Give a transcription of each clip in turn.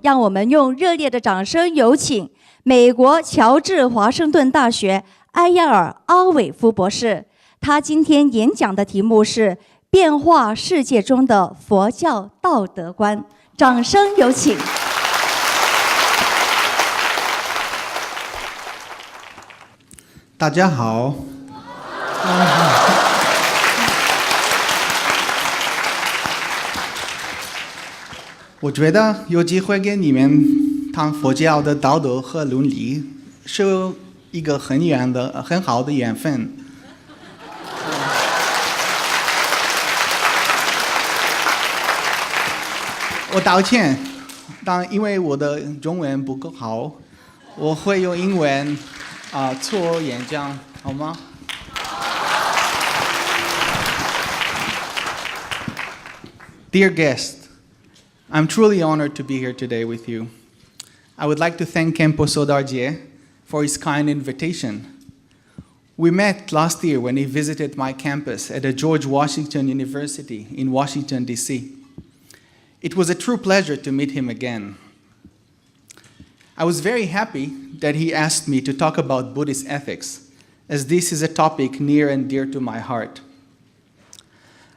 让我们用热烈的掌声有请美国乔治华盛顿大学埃亚尔·阿维夫博士。他今天演讲的题目是变化世界中的佛教道德观。掌声有请。大家好。我觉得有机会跟你们谈佛教的道德和伦理，是一个很好的缘分。我道歉，但因为我的中文不够好，我会用英文做演讲，好吗？Dear guest, I'm truly honored to be here today with you. I would like to thank Khenpo Sodarjie for his kind invitation. We met last year when he visited my campus at the George Washington University in Washington, D.C. It was a true pleasure to meet him again. I was very happy that he asked me to talk about Buddhist ethics, as this is a topic near and dear to my heart.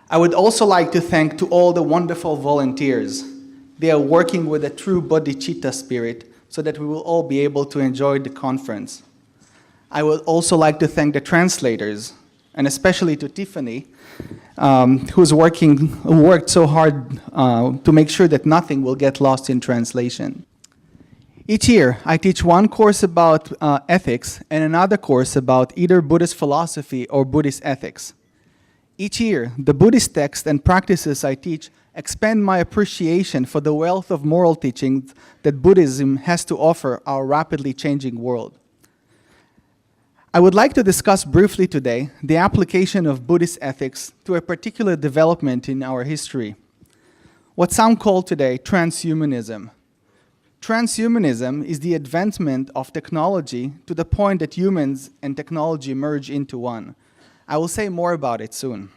I would also like to thank to all the wonderful volunteers. They are working with a true bodhicitta spirit so that we will all be able to enjoy the conference. I would also like to thank the translators, and especially to Tiffany, who worked so hard to make sure that nothing will get lost in translation. Each year, I teach one course about ethics and another course about either Buddhist philosophy or Buddhist ethics. Each year, the Buddhist texts and practices I teach expand my appreciation for the wealth of moral teachings that Buddhism has to offer our rapidly changing world. I would like to discuss briefly today the application of Buddhist ethics to a particular development in our history, what some call today transhumanism. Transhumanism is the advancement of technology to the point that humans and technology merge into one. I will say more about it soon.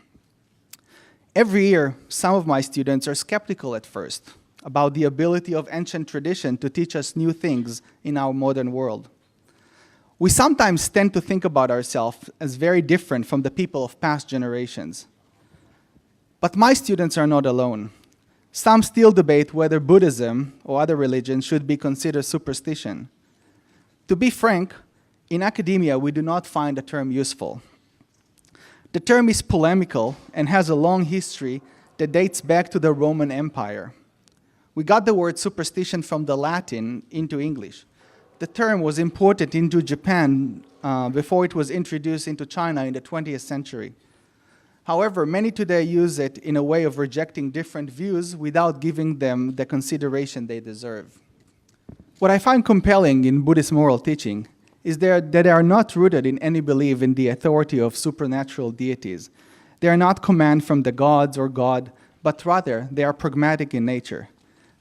Every year, some of my students are skeptical at first about the ability of ancient tradition to teach us new things in our modern world. We sometimes tend to think about ourselves as very different from the people of past generations. But my students are not alone. Some still debate whether Buddhism or other religions should be considered superstition. To be frank, in academia, we do not find the term useful. The term is polemical and has a long history that dates back to the Roman Empire. We got the word superstition from the Latin into English. The term was imported into Japan before it was introduced into China in the 20th century. However, many today use it in a way of rejecting different views without giving them the consideration they deserve. What I find compelling in Buddhist moral teaching is that they are not rooted in any belief in the authority of supernatural deities. They are not command from the gods or God, but rather they are pragmatic in nature.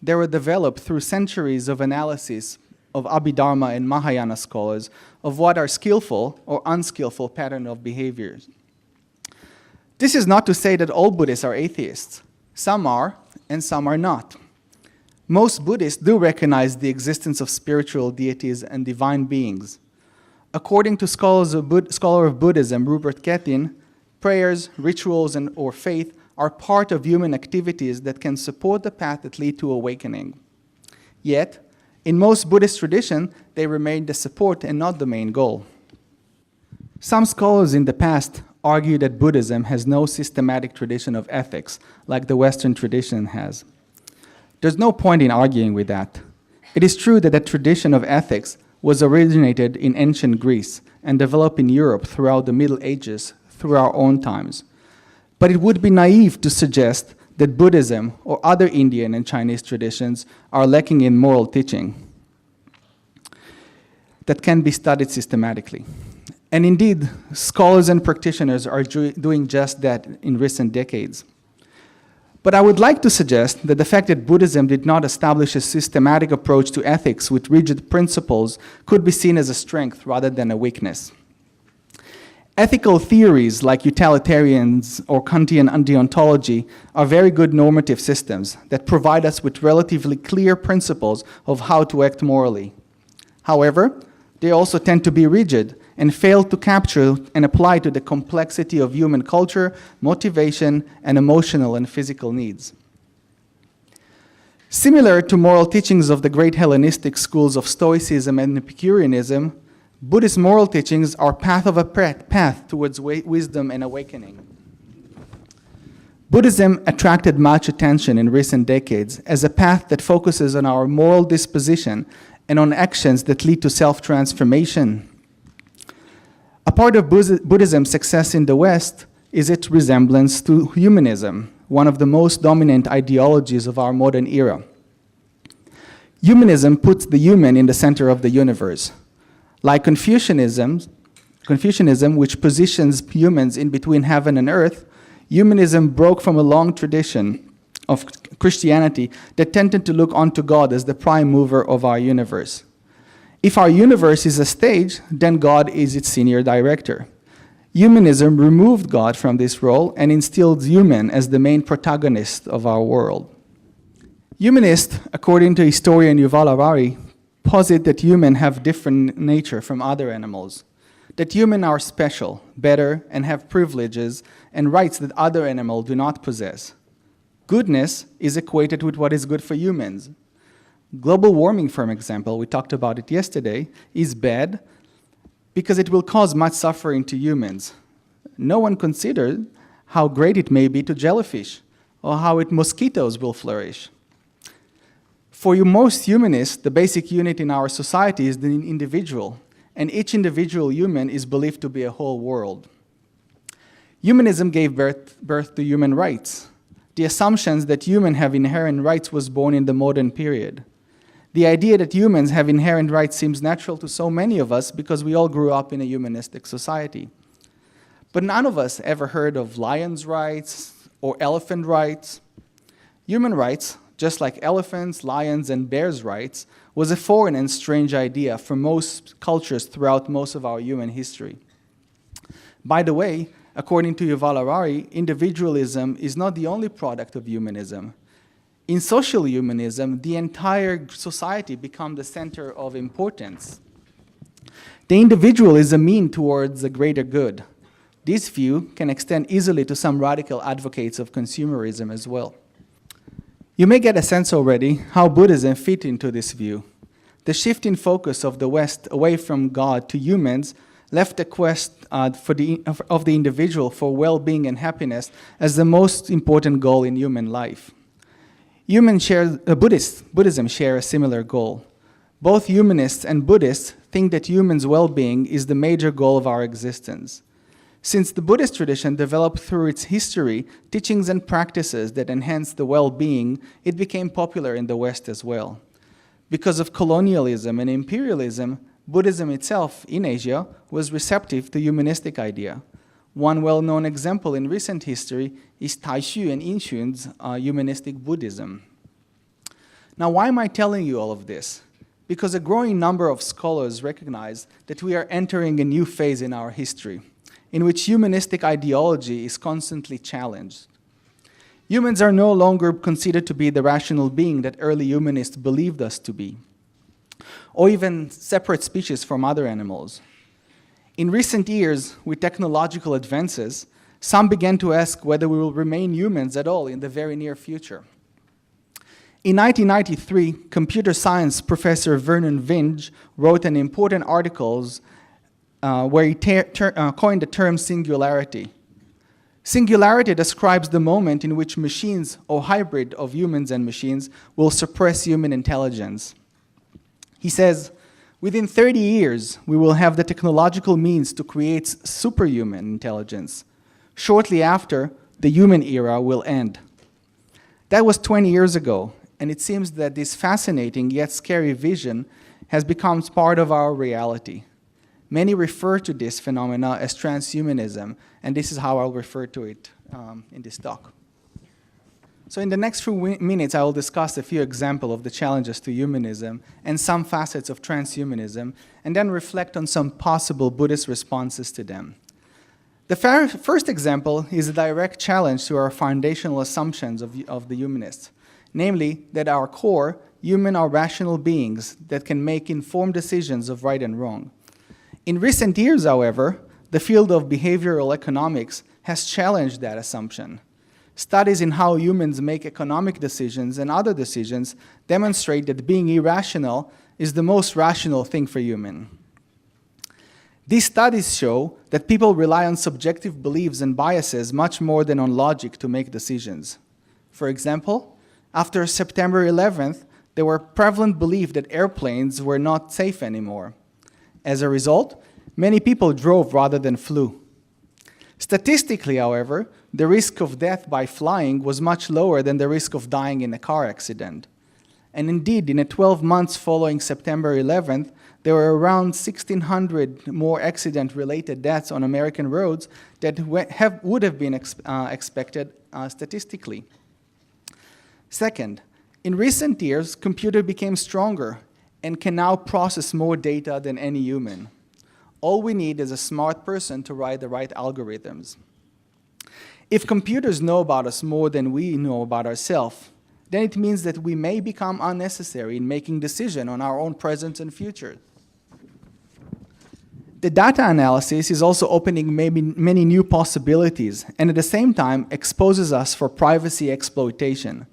They were developed through centuries of analysis of Abhidharma and Mahayana scholars of what are skillful or unskillful pattern of behaviors. This is not to say that all Buddhists are atheists. Some are, and some are not. Most Buddhists do recognize the existence of spiritual deities and divine beings. According to scholar of Buddhism, Rupert Ketin, prayers, rituals, or faith are part of human activities that can support the path that lead to awakening. Yet, in most Buddhist tradition, they remain the support and not the main goal. Some scholars in the past argue that Buddhism has no systematic tradition of ethics like the Western tradition has. There's no point in arguing with that. It is true that the tradition of ethics was originated in ancient Greece and developed in Europe throughout the Middle Ages through our own times. But it would be naive to suggest that Buddhism or other Indian and Chinese traditions are lacking in moral teaching that can be studied systematically. And indeed, scholars and practitioners are doing just that in recent decades. But I would like to suggest that the fact that Buddhism did not establish a systematic approach to ethics with rigid principles could be seen as a strength rather than a weakness. Ethical theories like utilitarians or Kantian deontology are very good normative systems that provide us with relatively clear principles of how to act morally. However, they also tend to be rigid and fail to capture and apply to the complexity of human culture, motivation, and emotional and physical needs. Similar to moral teachings of the great Hellenistic schools of Stoicism and Epicureanism, Buddhist moral teachings are path towards wisdom and awakening. Buddhism attracted much attention in recent decades as a path that focuses on our moral disposition and on actions that lead to self-transformation. A part of Buddhism's success in the West is its resemblance to humanism, one of the most dominant ideologies of our modern era. Humanism puts the human in the center of the universe. Like Confucianism, which positions humans in between heaven and earth, humanism broke from a long tradition of Christianity that tended to look onto God as the prime mover of our universe. If our universe is a stage, then God is its senior director. Humanism removed God from this role and instilled human as the main protagonist of our world. Humanists, according to historian Yuval Harari, posit that humans have different nature from other animals, that humans are special, better, and have privileges and rights that other animals do not possess. Goodness is equated with what is good for humans. Global warming, for example, we talked about it yesterday, is bad because it will cause much suffering to humans. No one considered how great it may be to jellyfish or how mosquitoes will flourish. For most humanists, the basic unit in our society is the individual, and each individual human is believed to be a whole world. Humanism gave birth to human rights. The assumptions that humans have inherent rights was born in the modern period. The idea that humans have inherent rights seems natural to so many of us because we all grew up in a humanistic society. But none of us ever heard of lions' rights or elephant rights. Human rights, just like elephants, lions, and bears' rights, was a foreign and strange idea for most cultures throughout most of our human history. By the way, according to Yuval Harari, individualism is not the only product of humanism. In social humanism, the entire society becomes the center of importance. The individual is a mean towards a greater good. This view can extend easily to some radical advocates of consumerism as well. You may get a sense already how Buddhism fit into this view. The shift in focus of the West away from God to humans left the quest of the individual for well-being and happiness as the most important goal in human life. Buddhism share a similar goal. Both humanists and Buddhists think that humans' well-being is the major goal of our existence. Since the Buddhist tradition developed through its history teachings and practices that enhanced the well-being, it became popular in the West as well. Because of colonialism and imperialism, Buddhism itself in Asia was receptive to humanistic idea. One well-known example in recent history is Taixu and Inxun's humanistic Buddhism. Now, why am I telling you all of this? Because a growing number of scholars recognize that we are entering a new phase in our history, in which humanistic ideology is constantly challenged. Humans are no longer considered to be the rational being that early humanists believed us to be, or even separate species from other animals. In recent years, with technological advances, some began to ask whether we will remain humans at all in the very near future. In 1993, computer science professor Vernon Vinge wrote an important article where he coined the term singularity. Singularity describes the moment in which machines or hybrid of humans and machines will suppress human intelligence. He says, within 30 years, we will have the technological means to create superhuman intelligence. Shortly after, the human era will end. That was 20 years ago, and it seems that this fascinating yet scary vision has become part of our reality. Many refer to this phenomena as transhumanism, and this is how I'll refer to it in this talk. So in the next few minutes, I will discuss a few examples of the challenges to humanism and some facets of transhumanism, and then reflect on some possible Buddhist responses to them. The first example is a direct challenge to our foundational assumptions of the humanists, namely that at our core, humans are rational beings that can make informed decisions of right and wrong. In recent years, however, the field of behavioral economics has challenged that assumption. Studies in how humans make economic decisions and other decisions demonstrate that being irrational is the most rational thing for humans. These studies show that people rely on subjective beliefs and biases much more than on logic to make decisions. For example, after September 11th, there were prevalent beliefs that airplanes were not safe anymore. As a result, many people drove rather than flew. Statistically, however, the risk of death by flying was much lower than the risk of dying in a car accident. And indeed, in the 12 months following September 11th, there were around 1,600 more accident-related deaths on American roads that would have been expected statistically. Second, in recent years, computers became stronger and can now process more data than any human. All we need is a smart person to write the right algorithms. If computers know about us more than we know about ourselves, then it means that we may become unnecessary in making decisions on our own present and future. The data analysis is also opening many new possibilities and at the same time exposes us for privacy exploitation.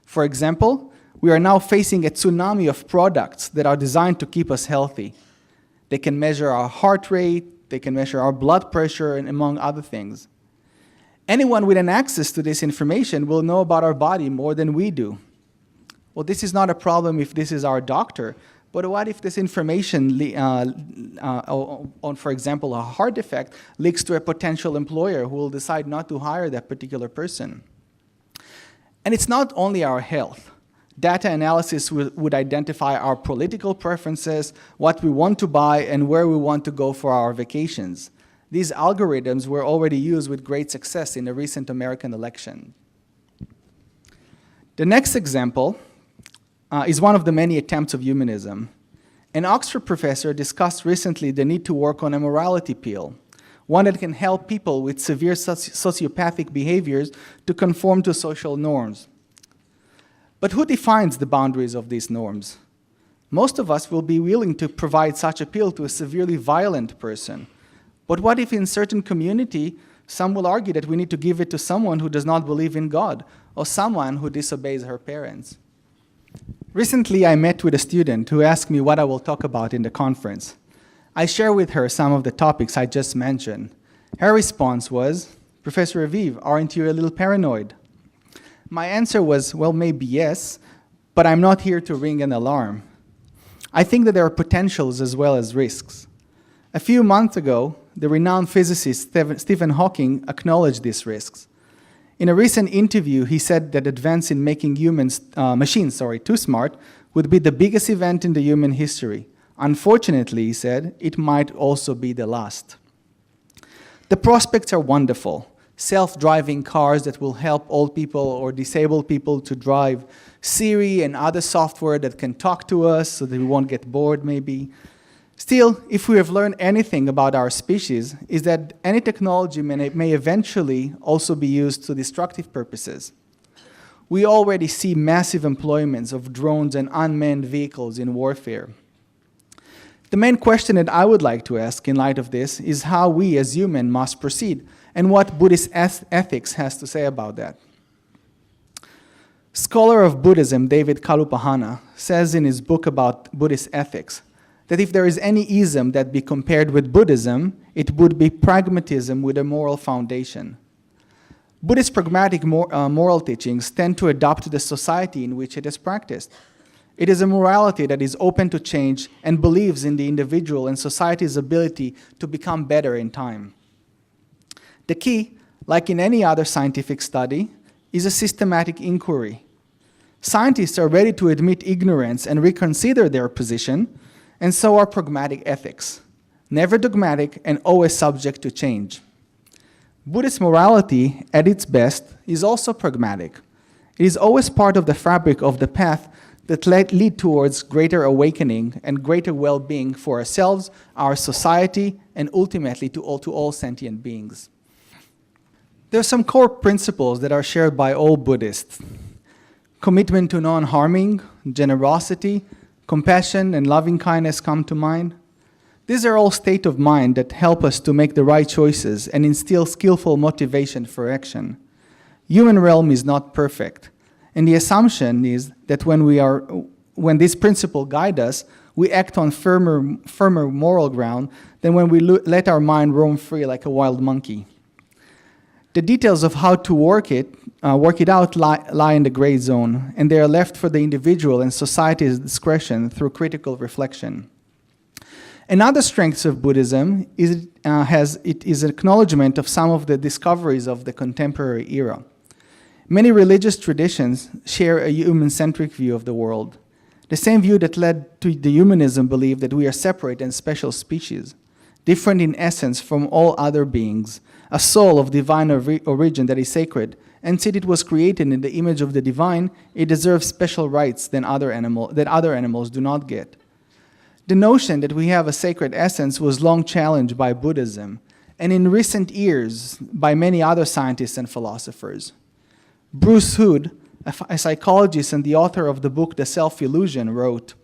For example, we are now facing a tsunami of products that are designed to keep us healthy. They can measure our heart rate, they can measure our blood pressure, and among other things. Anyone with an access to this information will know about our body more than we do. Well, this is not a problem if this is our doctor, but what if this information on, for example, a heart defect leaks to a potential employer who will decide not to hire that particular person? And it's not only our health. Data analysis would identify our political preferences, what we want to buy, and where we want to go for our vacations. These algorithms were already used with great success in the recent American election. The next example is one of the many attempts of humanism. An Oxford professor discussed recently the need to work on a morality pill, one that can help people with severe sociopathic behaviors to conform to social norms. But who defines the boundaries of these norms? Most of us will be willing to provide such a pill to a severely violent person. But what if in certain community, some will argue that we need to give it to someone who does not believe in God, or someone who disobeys her parents? Recently, I met with a student who asked me what I will talk about in the conference. I shared with her some of the topics I just mentioned. Her response was, "Professor Aviv, aren't you a little paranoid?" My answer was, well, maybe yes, but I'm not here to ring an alarm. I think that there are potentials as well as risks. A few months ago, the renowned physicist Stephen Hawking acknowledged these risks. In a recent interview, he said that advance in making machines too smart would be the biggest event in the human history. Unfortunately, he said, it might also be the last. The prospects are wonderful. Self-driving cars that will help old people or disabled people to drive, Siri and other software that can talk to us so that we won't get bored maybe. Still, if we have learned anything about our species, is that any technology may eventually also be used to destructive purposes. We already see massive employments of drones and unmanned vehicles in warfare. The main question that I would like to ask in light of this is how we as humans must proceed and what Buddhist ethics has to say about that. Scholar of Buddhism David Kalupahana says in his book about Buddhist ethics that if there is any ism that be compared with Buddhism, it would be pragmatism with a moral foundation. Buddhist pragmatic moral teachings tend to adapt the society in which it is practiced. It is a morality that is open to change and believes in the individual and society's ability to become better in time. The key, like in any other scientific study, is a systematic inquiry. Scientists are ready to admit ignorance and reconsider their position, and so are pragmatic ethics, never dogmatic and always subject to change. Buddhist morality, at its best, is also pragmatic. It is always part of the fabric of the path that lead towards greater awakening and greater well-being for ourselves, our society, and ultimately to all sentient beings. There are some core principles that are shared by all Buddhists. Commitment to non-harming, generosity, compassion, and loving-kindness come to mind. These are all states of mind that help us to make the right choices and instill skillful motivation for action. Human realm is not perfect, and the assumption is that when these principles guide us, we act on firmer moral ground than when we let our mind roam free like a wild monkey. The details of how to work it out lie in the gray zone, and they are left for the individual and society's discretion through critical reflection. Another strength of Buddhism is acknowledgement of some of the discoveries of the contemporary era. Many religious traditions share a human-centric view of the world, the same view that led to the humanism belief that we are separate and special species, different in essence from all other beings, a soul of divine origin that is sacred, and since it was created in the image of the divine, it deserves special rights that other animals do not get. The notion that we have a sacred essence was long challenged by Buddhism, and in recent years by many other scientists and philosophers. Bruce Hood, a psychologist and the author of the book The Self-Illusion, wrote,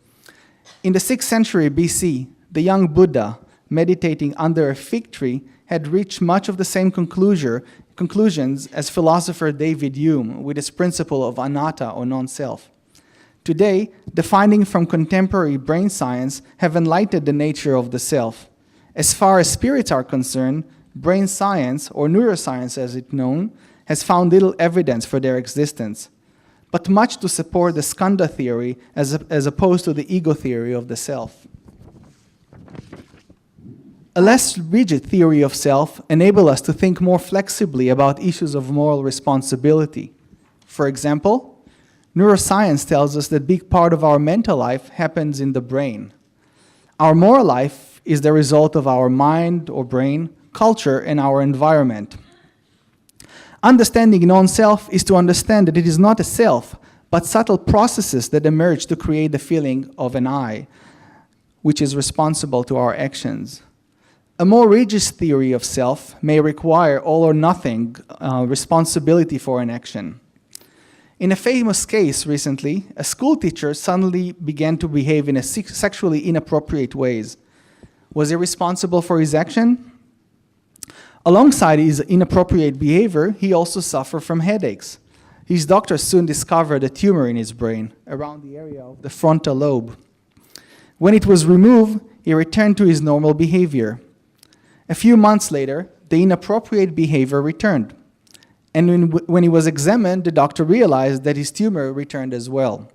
"In the 6th century BC, the young Buddha, meditating under a fig tree, had reached much of the same conclusions as philosopher David Hume with his principle of anatta or non-self. Today, the findings from contemporary brain science have enlightened the nature of the self. As far as spirits are concerned, brain science, or neuroscience as it's known, has found little evidence for their existence, but much to support the skandha theory as opposed to the ego theory of the self. A less rigid theory of self enables us to think more flexibly about issues of moral responsibility. For example, neuroscience tells us that a big part of our mental life happens in the brain. Our moral life is the result of our mind or brain, culture, and our environment. Understanding non-self is to understand that it is not a self, but subtle processes that emerge to create the feeling of an I, which is responsible to our actions. A more rigid theory of self may require all or nothing responsibility for an action. In a famous case recently, a school teacher suddenly began to behave in sexually inappropriate ways. Was he responsible for his action? Alongside his inappropriate behavior, he also suffered from headaches. His doctor soon discovered a tumor in his brain, around the area of the frontal lobe. When it was removed, he returned to his normal behavior. A few months later, the inappropriate behavior returned. And when he was examined, the doctor realized that his tumor returned as well.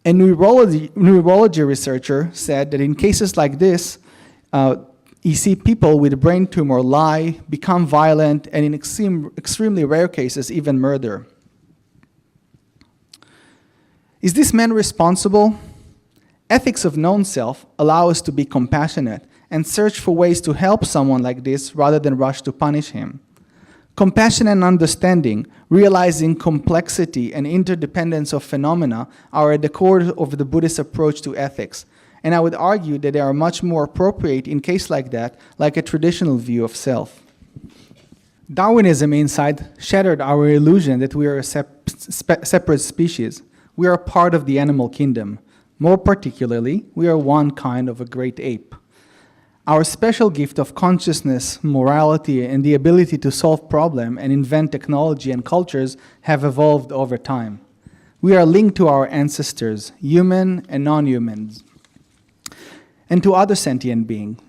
A neurology researcher said that in cases like this, you see people with a brain tumor lie, become violent, and in extremely rare cases, even murder. Is this man responsible? Ethics of non-self allow us to be compassionate and search for ways to help someone like this rather than rush to punish him. Compassion and understanding, realizing complexity and interdependence of phenomena are at the core of the Buddhist approach to ethics, and I would argue that they are much more appropriate in cases like that, like a traditional view of self. Darwinism insight shattered our illusion that we are a separate species. We are a part of the animal kingdom. More particularly, we are one kind of a great ape. Our special gift of consciousness, morality, and the ability to solve problems and invent technology and cultures have evolved over time. We are linked to our ancestors, human and non-humans, and to other sentient beings.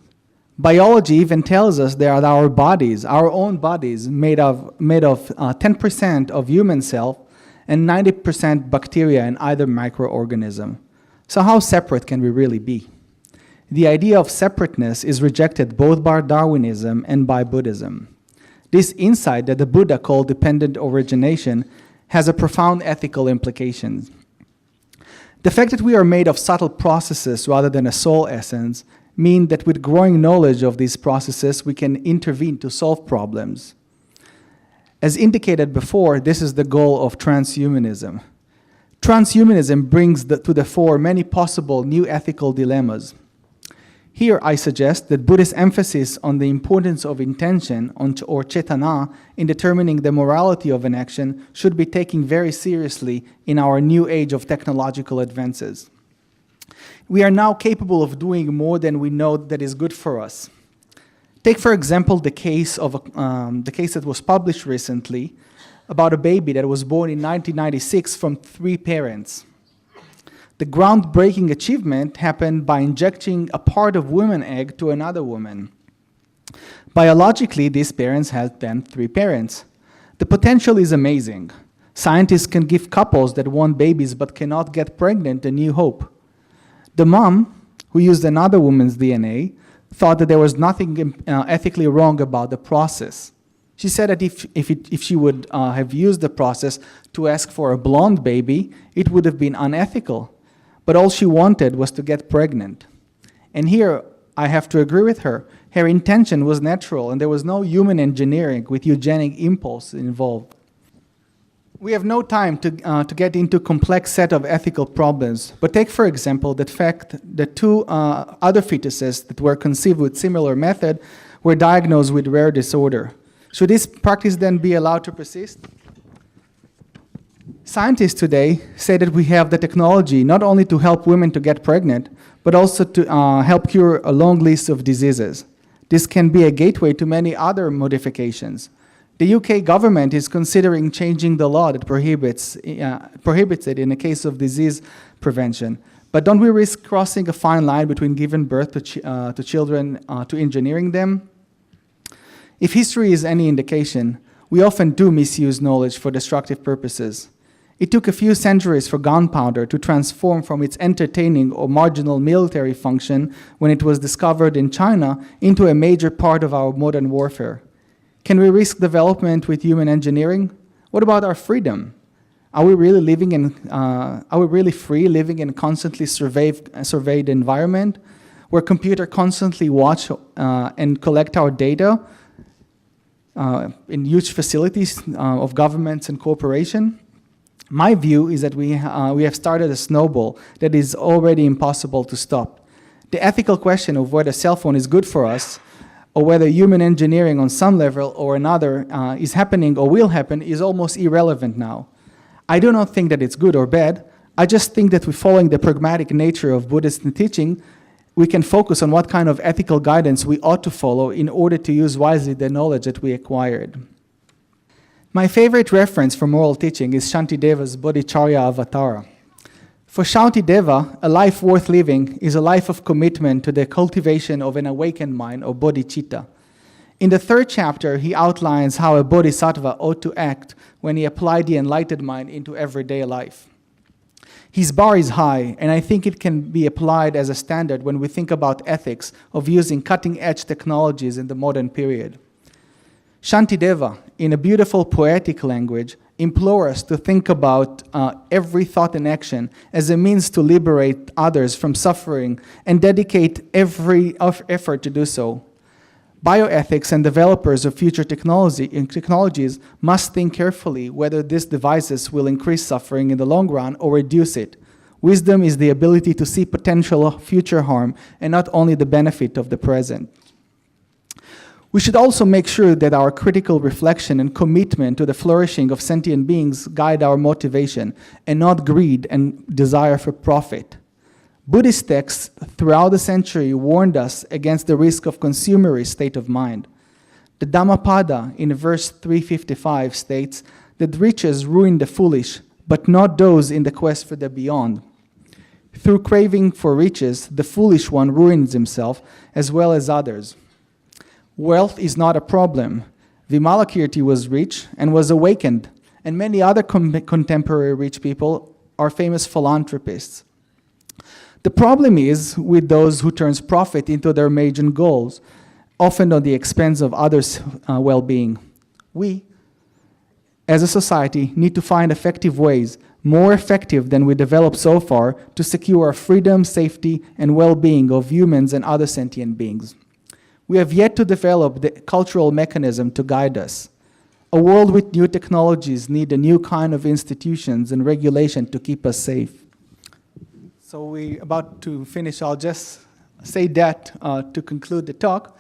Biology even tells us that our bodies, our own bodies, made of 10% of human cells and 90% bacteria and other microorganisms. So how separate can we really be? The idea of separateness is rejected both by Darwinism and by Buddhism. This insight that the Buddha called dependent origination has a profound ethical implication. The fact that we are made of subtle processes rather than a soul essence means that with growing knowledge of these processes, we can intervene to solve problems. As indicated before, this is the goal of transhumanism. Transhumanism brings to the fore many possible new ethical dilemmas. Here I suggest that Buddhist emphasis on the importance of intention or cetana in determining the morality of an action should be taken very seriously in our new age of technological advances. We are now capable of doing more than we know that is good for us. Take, for example, the case that was published recently about a baby that was born in 1996 from 3 parents. The groundbreaking achievement happened by injecting a part of woman egg to another woman. Biologically, these parents had then 3 parents. The potential is amazing. Scientists can give couples that want babies but cannot get pregnant a new hope. The mom, who used another woman's DNA, thought that there was nothing ethically wrong about the process. She said that if she would have used the process to ask for a blonde baby, it would have been unethical. But all she wanted was to get pregnant. And here, I have to agree with her. Her intention was natural, and there was no human engineering with eugenic impulse involved. We have no time to get into a complex set of ethical problems, but take, for example, the fact that 2 other fetuses that were conceived with similar method were diagnosed with rare disorder. Should this practice then be allowed to persist? Scientists today say that we have the technology not only to help women to get pregnant, but also to help cure a long list of diseases. This can be a gateway to many other modifications. The UK government is considering changing the law that prohibits it in the case of disease prevention. But don't we risk crossing a fine line between giving birth to children to engineering them? If history is any indication, we often do misuse knowledge for destructive purposes. It took a few centuries for gunpowder to transform from its entertaining or marginal military function when it was discovered in China into a major part of our modern warfare. Can we risk development with human engineering? What about our freedom? Are we really free living in a constantly surveyed environment where computers constantly watch and collect our data in huge facilities of governments and corporations? My view is that we have started a snowball that is already impossible to stop. The ethical question of whether a cell phone is good for us or whether human engineering on some level or another is happening or will happen is almost irrelevant now. I do not think that it's good or bad. I just think that following the pragmatic nature of Buddhist teaching, we can focus on what kind of ethical guidance we ought to follow in order to use wisely the knowledge that we acquired. My favorite reference for moral teaching is Shantideva's Bodhicharya Avatara. For Shantideva, a life worth living is a life of commitment to the cultivation of an awakened mind, or bodhicitta. In the 3rd chapter, he outlines how a bodhisattva ought to act when he applied the enlightened mind into everyday life. His bar is high, and I think it can be applied as a standard when we think about ethics of using cutting-edge technologies in the modern period. Shantideva, in a beautiful poetic language, implores us to think about every thought and action as a means to liberate others from suffering and dedicate every effort to do so. Bioethics and developers of future technologies must think carefully whether these devices will increase suffering in the long run or reduce it. Wisdom is the ability to see potential future harm and not only the benefit of the present. We should also make sure that our critical reflection and commitment to the flourishing of sentient beings guide our motivation and not greed and desire for profit. Buddhist texts throughout the century warned us against the risk of consumerist state of mind. The Dhammapada in verse 355 states that riches ruin the foolish, but not those in the quest for the beyond. Through craving for riches, the foolish one ruins himself as well as others. Wealth is not a problem. Vimalakirti was rich and was awakened, and many other contemporary rich people are famous philanthropists. The problem is with those who turn profit into their major goals, often at the expense of others' well-being. We, as a society, need to find effective ways, more effective than we developed so far, to secure our freedom, safety, and well-being of humans and other sentient beings. We have yet to develop the cultural mechanism to guide us. A world with new technologies needs a new kind of institutions and regulation to keep us safe. So we're about to finish. I'll just say that to conclude the talk.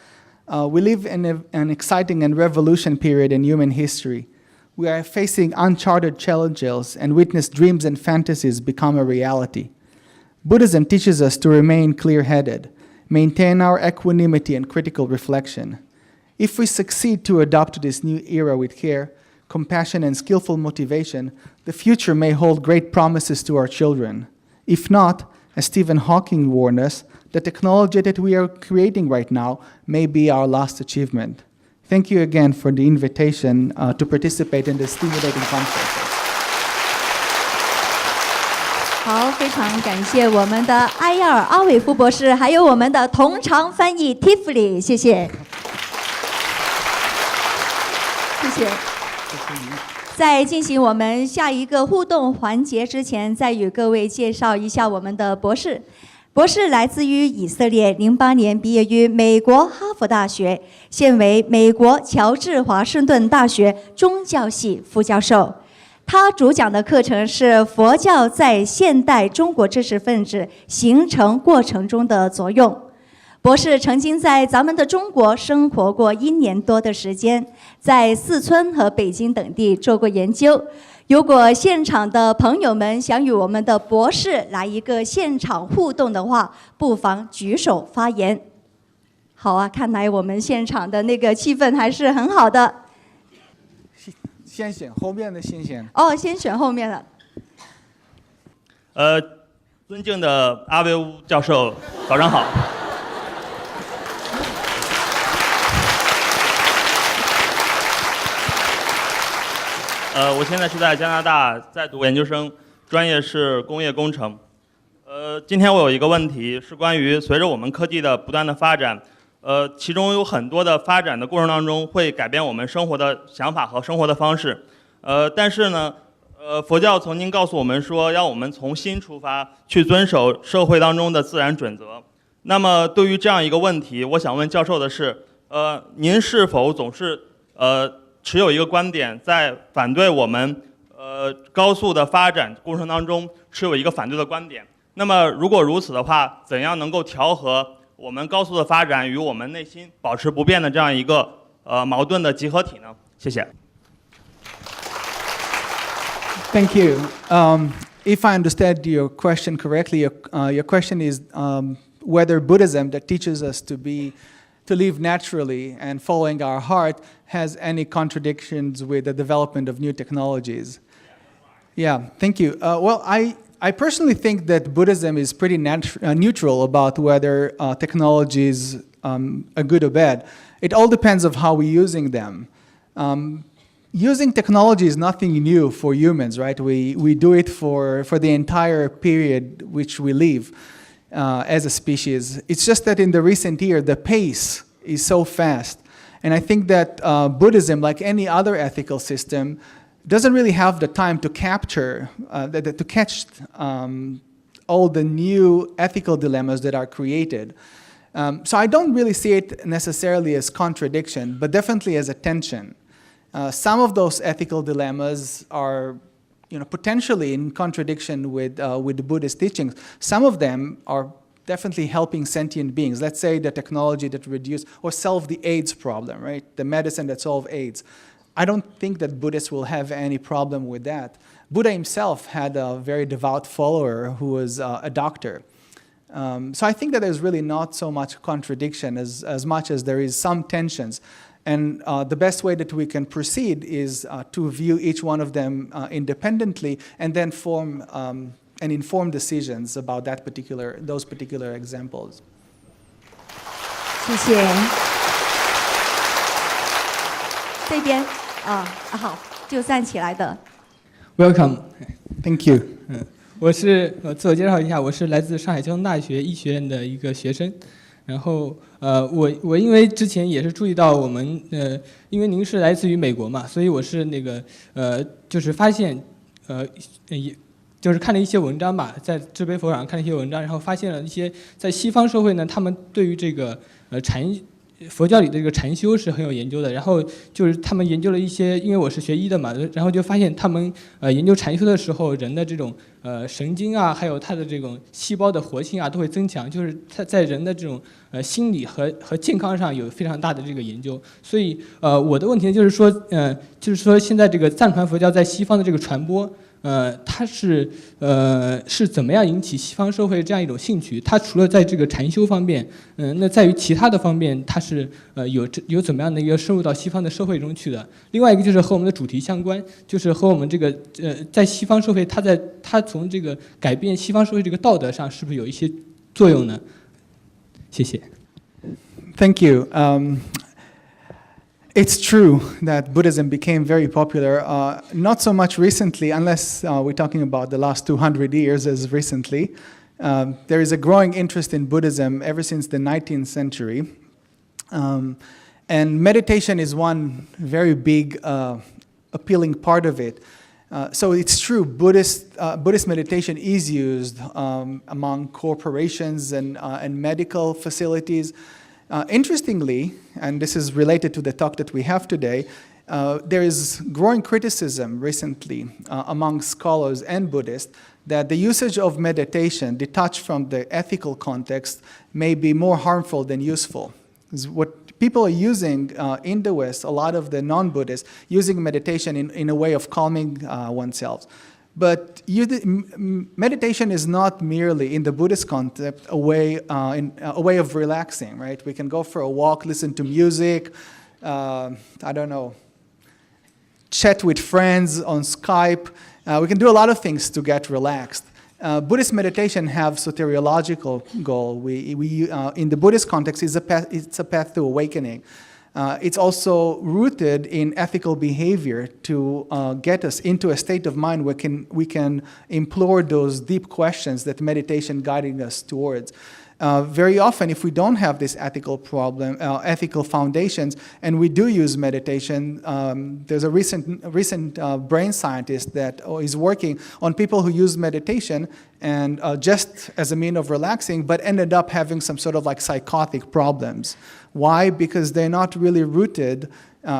We live in an exciting and revolution period in human history. We are facing uncharted challenges and witness dreams and fantasies become a reality. Buddhism teaches us to remain clear-headed, maintain our equanimity and critical reflection. If we succeed to adopt this new era with care, compassion, and skillful motivation, the future may hold great promises to our children. If not, as Stephen Hawking warned us, the technology that we are creating right now may be our last achievement. Thank you again for the invitation to participate in this stimulating conference. 好，非常感谢我们的埃亚尔·阿韦夫博士，还有我们的同场翻译 Tiffany， 谢谢。谢谢。在进行我们下一个互动环节之前，再与各位介绍一下我们的博士。博士来自于以色列，08年毕业于美国哈佛大学，现为美国乔治华盛顿大学宗教系副教授。他主讲的课程是佛教在现代中国知识分子形成过程中的作用。博士曾经在咱们的中国生活过1年多的时间，在四川和北京等地做过研究。如果现场的朋友们想与我们的博士来一个现场互动的话，不妨举手发言。好啊，看来我们现场的那个气氛还是很好的。先选后面的先选。哦，先选后面的。尊敬的阿维乌教授，早上好。我现在是在加拿大在读研究生，专业是工业工程。今天我有一个问题是关于随着我们科技的不断的发展，其中有很多的发展的过程当中会改变我们生活的想法和生活的方式。但是呢，佛教曾经告诉我们说，要我们从心出发，去遵守社会当中的自然准则。那么对于这样一个问题，我想问教授的是，您是否总是持有一个观点，在反对我们高速的发展过程当中持有一个反对的观点？那么如果如此的话，怎样能够调和我们高速的发展与我们内心保持不变的这样一个矛盾的集合体呢？谢谢。Thank you. If I understand your question correctly, your question is whether Buddhism that teaches us to live naturally and following our heart has any contradictions with the development of new technologies. Yeah, thank you. Well, I personally think that Buddhism is pretty neutral about whether technologies are good or bad. It all depends on how we're using them. Using technology is nothing new for humans, right? We do it for the entire period which we live as a species. It's just that in the recent year, the pace is so fast. And I think that Buddhism, like any other ethical system, doesn't really have the time to capture, to catch all the new ethical dilemmas that are created. So I don't really see it necessarily as contradiction, but definitely as a tension. Some of those ethical dilemmas are, potentially in contradiction with the Buddhist teachings. Some of them are definitely helping sentient beings. Let's say the technology that reduce or solve the AIDS problem, right? The medicine that solves AIDS. I don't think that Buddhists will have any problem with that. Buddha himself had a very devout follower who was a doctor. So I think that there's really not so much contradiction as much as there is some tensions. And the best way that we can proceed is to view each one of them independently and then form and inform decisions about those particular examples. 谢谢。这边好，就站起来的。Welcome. Thank you. 我是自我介绍一下，我是来自上海交通大学医学院的一个学生。然后我因为之前也是注意到我们因为您是来自于美国嘛，所以我是就是发现就是看了一些文章吧，在智杯佛上看了一些文章，然后发现了一些在西方社会呢，他们对于这个禅佛教里的这个禅修是很有研究的，然后就是他们研究了一些，因为我是学医的嘛，然后就发现他们研究禅修的时候，人的这种神经啊，还有他的这种细胞的活性啊都会增强，就是他在人的这种心理和健康上有非常大的这个研究。所以我的问题就是说现在这个藏传佛教在西方的这个传播。它是怎么样引起西方社会这样一种兴趣？它除了在这个禅修方面，那在于其他的方面，它是有怎么样的一个深入到西方的社会中去的？另外一个就是和我们的主题相关，就是和我们这个在西方社会，它从这个改变西方社会这个道德上，是不是有一些作用呢？谢谢。Thank you. It's true that Buddhism became very popular, not so much recently, unless we're talking about the last 200 years as recently. There is a growing interest in Buddhism ever since the 19th century. And meditation is one very big, appealing part of it. So it's true, Buddhist meditation is used among corporations and medical facilities. Interestingly, and this is related to the talk that we have today, there is growing criticism recently among scholars and Buddhists that the usage of meditation, detached from the ethical context, may be more harmful than useful. What people are using in the West, a lot of the non-Buddhists, using meditation in a way of calming oneself. But meditation is not merely, in the Buddhist concept, a way of relaxing, right? We can go for a walk, listen to music, chat with friends on Skype. We can do a lot of things to get relaxed. Buddhist meditation have soteriological goal. In the Buddhist context, it's a path to awakening. It's also rooted in ethical behavior to get us into a state of mind where we can implore those deep questions that meditation guiding us towards. Very often, if we don't have this ethical foundations, and we do use meditation, there's a recent brain scientist that is working on people who use meditation and just as a means of relaxing, but ended up having some sort of like psychotic problems. Why? Because they're not really rooted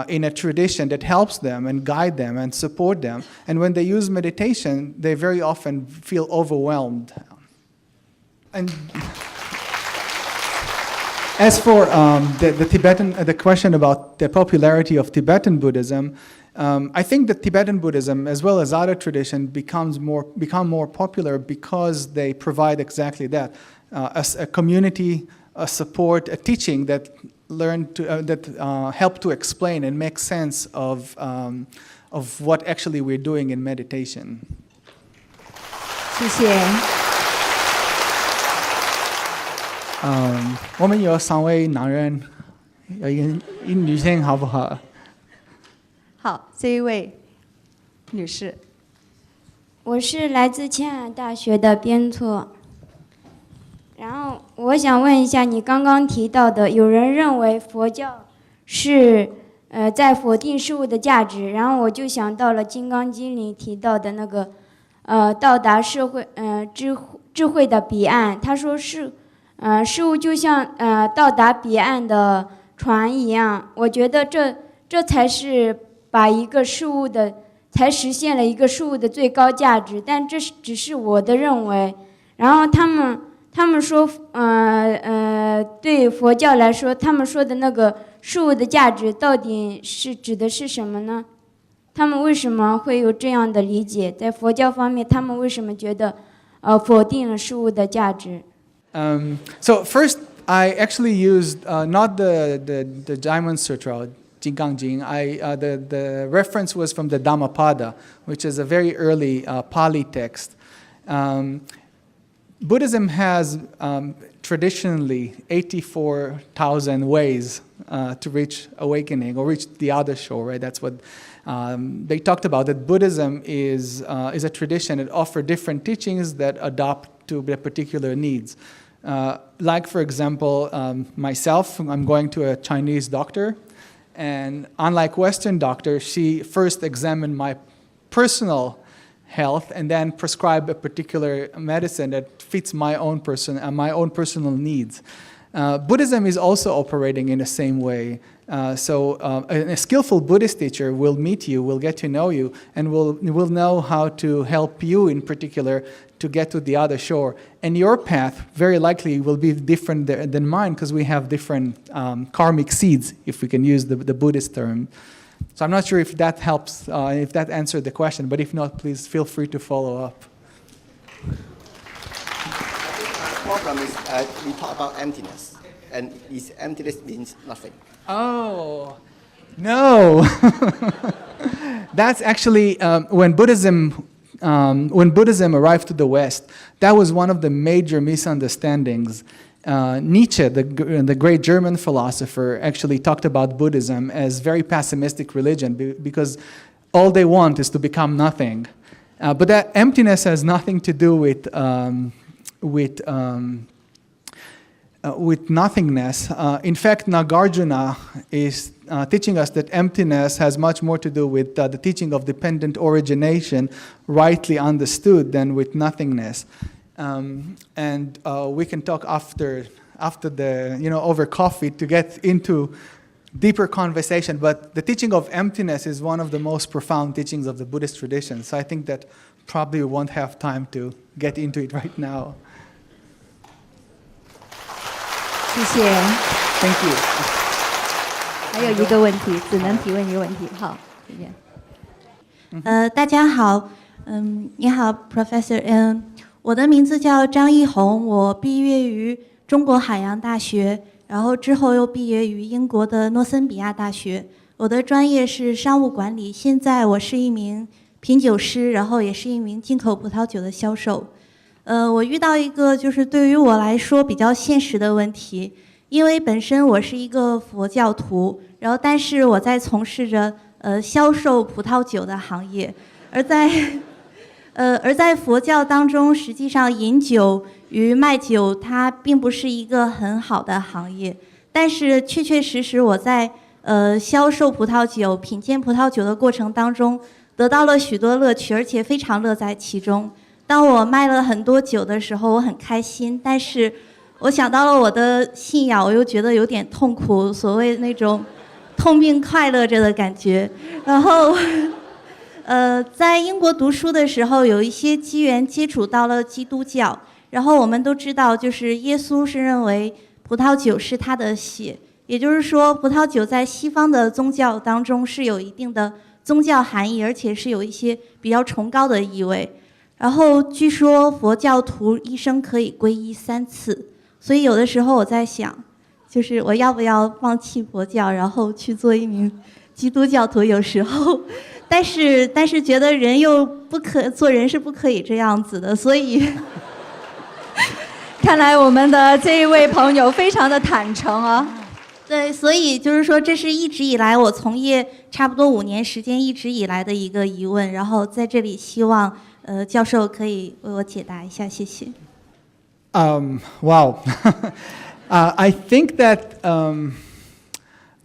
in a tradition that helps them and guide them and support them. And when they use meditation, they very often feel overwhelmed. And as for the question about the popularity of Tibetan Buddhism, I think that Tibetan Buddhism, as well as other traditions, become more popular because they provide exactly that, a community, a support, a teaching that help to explain and make sense of what actually we're doing in meditation. 谢谢。我们有3位男人，有一个女性，好不好？好，这一位女士。我是来自庆安大学的边错。然后我想问一下，你刚刚提到的，有人认为佛教是在否定事物的价值，然后我就想到了《金刚经》里提到的那个到达智慧的彼岸。他说事物就像到达彼岸的船一样。我觉得这才是把一个事物的才实现了一个事物的最高价值，但这只是我的认为。然后他们说，对佛教来说，他们说的那个事物的价值到底是指的是什么呢？他们为什么会有这样的理解？在佛教方面，他们为什么觉得否定了事物的价值？So first, I actually used not the Diamond Sutra, 金刚经. The reference was from the Dhammapada, which is a very early Pali text. Buddhism has traditionally 84,000 ways to reach awakening or reach the other shore, right? That's what they talked about, that Buddhism is a tradition that offers different teachings that adapt to their particular needs. Like, for example, myself, I'm going to a Chinese doctor, and unlike Western doctors, she first examined my personal health and then prescribe a particular medicine that fits my own personal needs. Buddhism is also operating in the same way. A skillful Buddhist teacher will meet you, will get to know you, and will know how to help you in particular to get to the other shore. And your path very likely will be different than mine because we have different karmic seeds, if we can use the Buddhist term. So I'm not sure if that helps, if that answered the question, but if not, please feel free to follow up. The problem is we talk about emptiness, and is emptiness means nothing. Oh, no. That's actually when Buddhism arrived to the West, that was one of the major misunderstandings. Nietzsche, the great German philosopher, actually talked about Buddhism as very pessimistic religion because all they want is to become nothing. But that emptiness has nothing to do with nothingness. In fact, Nagarjuna is teaching us that emptiness has much more to do with the teaching of dependent origination, rightly understood, than with nothingness. And we can talk after the over coffee to get into deeper conversation. But the teaching of emptiness is one of the most profound teachings of the Buddhist tradition. So I think that probably we won't have time to get into it right now. 谢谢。 Thank you. 还有一个问题，只能提问一个问题。好，谢谢。大家好，你好 ，Professor，我的名字叫张艺红，我毕业于中国海洋大学，然后之后又毕业于英国的诺森比亚大学。我的专业是商务管理，现在我是一名品酒师，然后也是一名进口葡萄酒的销售。我遇到一个就是对于我来说比较现实的问题，因为本身我是一个佛教徒，然后但是我在从事着销售葡萄酒的行业，而在佛教当中，实际上饮酒与卖酒它并不是一个很好的行业，但是确确实实我在销售葡萄酒、品鉴葡萄酒的过程当中得到了许多乐趣，而且非常乐在其中。当我卖了很多酒的时候，我很开心，但是我想到了我的信仰，我又觉得有点痛苦，所谓那种痛并快乐着的感觉。然后在英国读书的时候，有一些机缘接触到了基督教，然后我们都知道，就是耶稣是认为葡萄酒是他的血，也就是说，葡萄酒在西方的宗教当中是有一定的宗教含义，而且是有一些比较崇高的意味。然后据说佛教徒一生可以皈依3次，所以有的时候我在想，就是我要不要放弃佛教，然后去做一名基督教徒？有时候，但是觉得人又做人是不可以这样子的，所以看来我们的这一位朋友非常的坦诚啊。对，所以就是说，这是一直以来我从业差不多5年时间一直以来的一个疑问，然后在这里希望教授可以为我解答一下，谢谢。Wow. I think that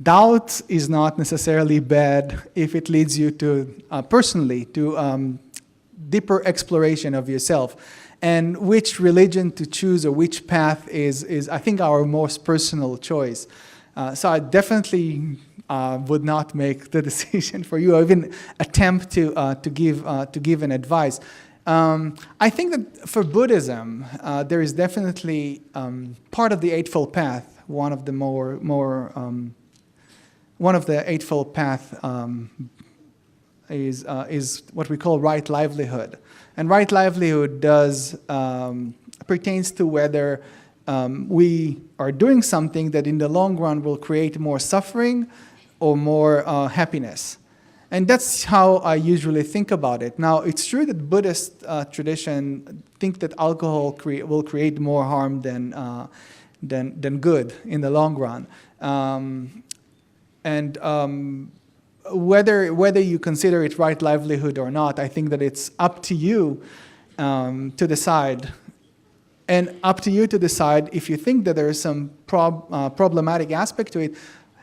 doubt is not necessarily bad if it leads you to, personally, to deeper exploration of yourself. And which religion to choose or which path is I think, our most personal choice. So I definitely would not make the decision for you or even attempt to give an advice. I think that for Buddhism, there is definitely part of the Eightfold Path. One of the Eightfold Path is what we call right livelihood, and right livelihood pertains to whether we are doing something that in the long run will create more suffering or more happiness. And that's how I usually think about it. Now, it's true that Buddhist tradition think that alcohol will create more harm than good in the long run. Whether you consider it right livelihood or not, I think that it's up to you to decide. And up to you to decide if you think that there is some problematic aspect to it,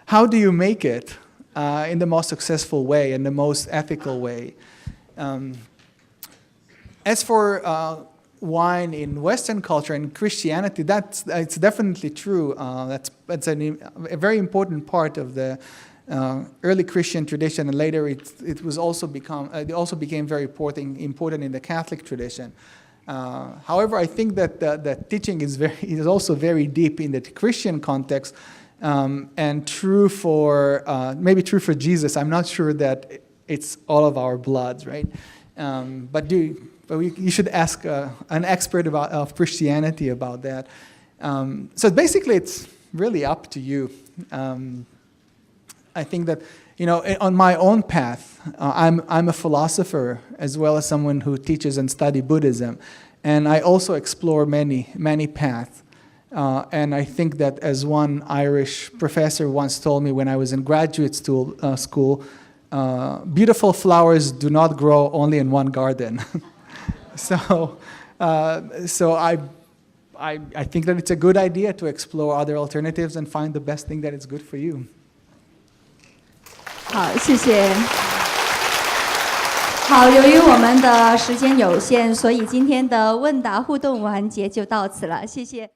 how do you make it in the most successful way and the most ethical way? As for wine in Western culture and Christianity, it's definitely true. That's a very important part of the early Christian tradition, and later it also became very important in the Catholic tradition. However, I think that the teaching is also very deep in the Christian context, and true for maybe true for Jesus. I'm not sure that it's all of our bloods, right? But you should ask an expert of Christianity about that. So basically, it's really up to you. I think that, on my own path, I'm a philosopher as well as someone who teaches and studies Buddhism, and I also explore many paths. And I think that, as one Irish professor once told me when I was in graduate school, beautiful flowers do not grow only in one garden. So I think that it's a good idea to explore other alternatives and find the best thing that is good for you. 好，谢谢。好，由于我们的时间有限，所以今天的问答互动环节就到此了，谢谢。